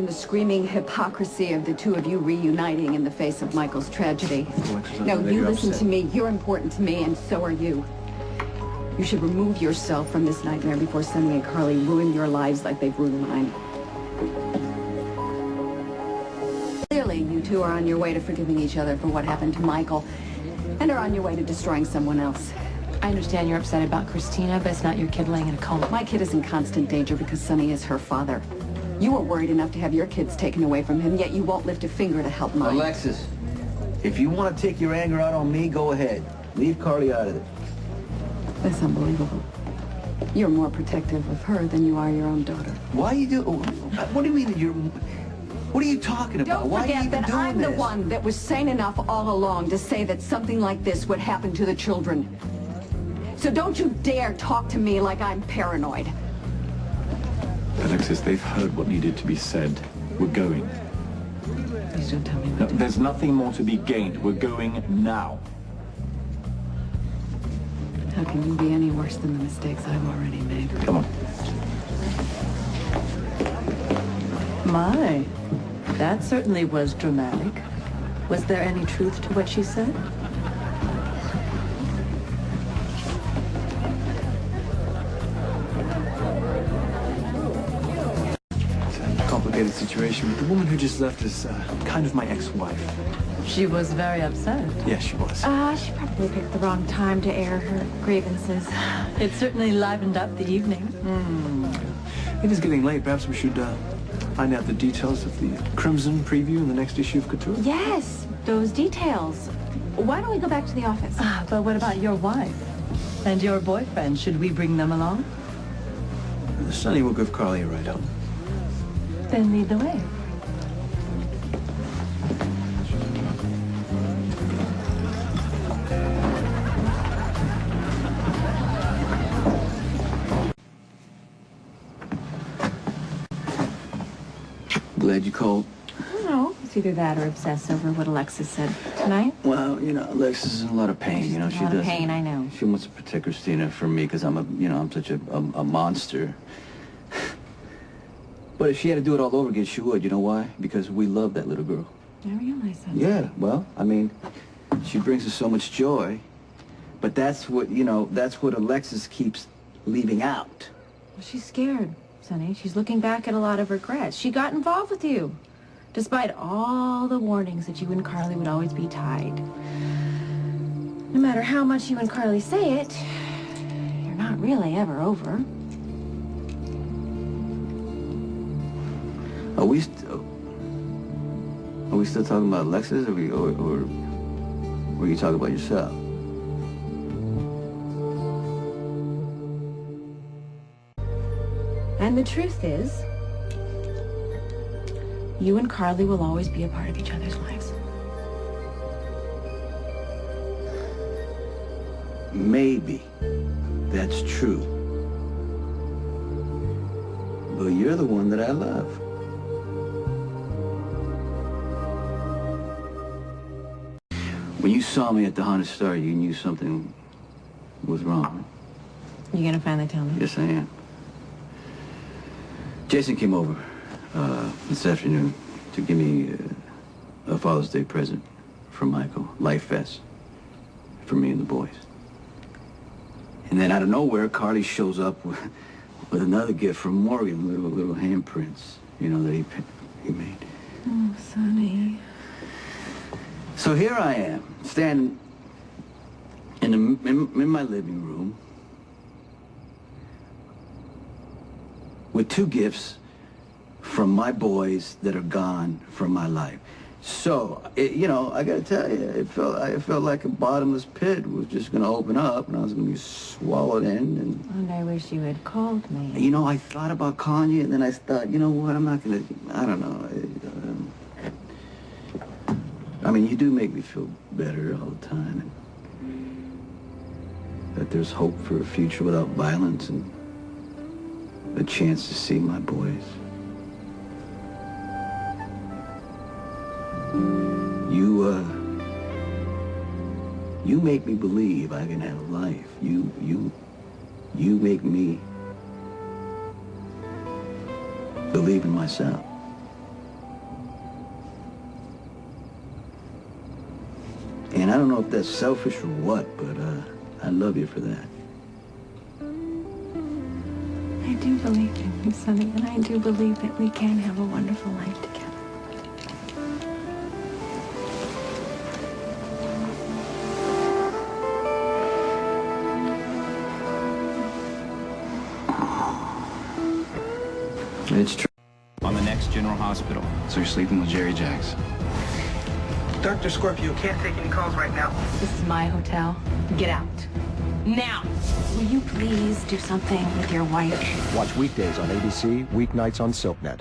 And the screaming hypocrisy of the two of you reuniting in the face of Michael's tragedy. No, you listen to me. You're important to me, and so are you. You should remove yourself from this nightmare before Sonny and Carly ruin your lives like they've ruined mine. Clearly, you two are on your way to forgiving each other for what happened to Michael, and are on your way to destroying someone else. I understand you're upset about Christina, but it's not your kid laying in a coma. My kid is in constant danger because Sonny is her father. You were worried enough to have your kids taken away from him, yet you won't lift a finger to help mine. Alexis, if you want to take your anger out on me, go ahead. Leave Carly out of it. That's unbelievable. You're more protective of her than you are your own daughter. Why you do? What do you mean you're? What are you talking about? Don't forget that I'm the one that was sane enough all along to say that something like this would happen to the children. So don't you dare talk to me like I'm paranoid. Alexis, they've heard what needed to be said. We're going. Please don't tell me No, what to do. there's nothing more to be gained. We're going now. How can you be any worse than the mistakes I've already made? Come on. My, that certainly was dramatic. Was there any truth to what she said? Complicated situation, but the woman who just left is kind of my ex-wife. She was very upset. Yes, she was. She probably picked the wrong time to air her grievances. It certainly livened up the evening. It is getting late. Perhaps we should find out the details of the Crimson preview in the next issue of Couture. Yes, those details. Why don't we go back to the office? But what about your wife? And your boyfriend? Should we bring them along? Sonny will give Carly a ride home. Then lead the way. Glad you called. No, it's either that or obsess over what Alexis said tonight. Well, you know, Alexis is in a lot of pain. She's You know, in a lot of pain, I know. She wants to protect Christina from me because I'm such a monster. But if she had to do it all over again, she would. You know why? Because we love that little girl. I realize that. Yeah, well, I mean, she brings us so much joy. But that's what Alexis keeps leaving out. Well, she's scared, Sonny. She's looking back at a lot of regrets. She got involved with you, despite all the warnings that you and Carly would always be tied. No matter how much you and Carly say it, you're not really ever over. Are we still talking about Alexis, or are you talking about yourself? And the truth is, you and Carly will always be a part of each other's lives. Maybe that's true. But you're the one that I love. When you saw me at the Haunted Star, you knew something was wrong. You gonna finally tell me? Yes, I am. Jason came over this afternoon to give me a Father's Day present from Michael, Life Vest, for me and the boys. And then out of nowhere, Carly shows up with another gift from Morgan, little handprints, you know, that he made. Oh, Sonny. So here I am, standing in my living room with two gifts from my boys that are gone from my life. So, I gotta tell you, I felt like a bottomless pit was just gonna open up and I was gonna be swallowed in. And I wish you had called me. You know, I thought about calling you, and then I thought, you know what, I'm not gonna, I don't know. I mean, you do make me feel better all the time. And that there's hope for a future without violence and a chance to see my boys. You make me believe I can have a life. You make me believe in myself. And I don't know if that's selfish or what, but I love you for that. I do believe in you, Sonny, and I do believe that we can have a wonderful life together. It's true. On the next General Hospital. So you're sleeping with Jerry Jax. Dr. Scorpio can't take any calls right now. This is my hotel. Get out. Now! Will you please do something with your wife? Watch weekdays on ABC, weeknights on SilkNet.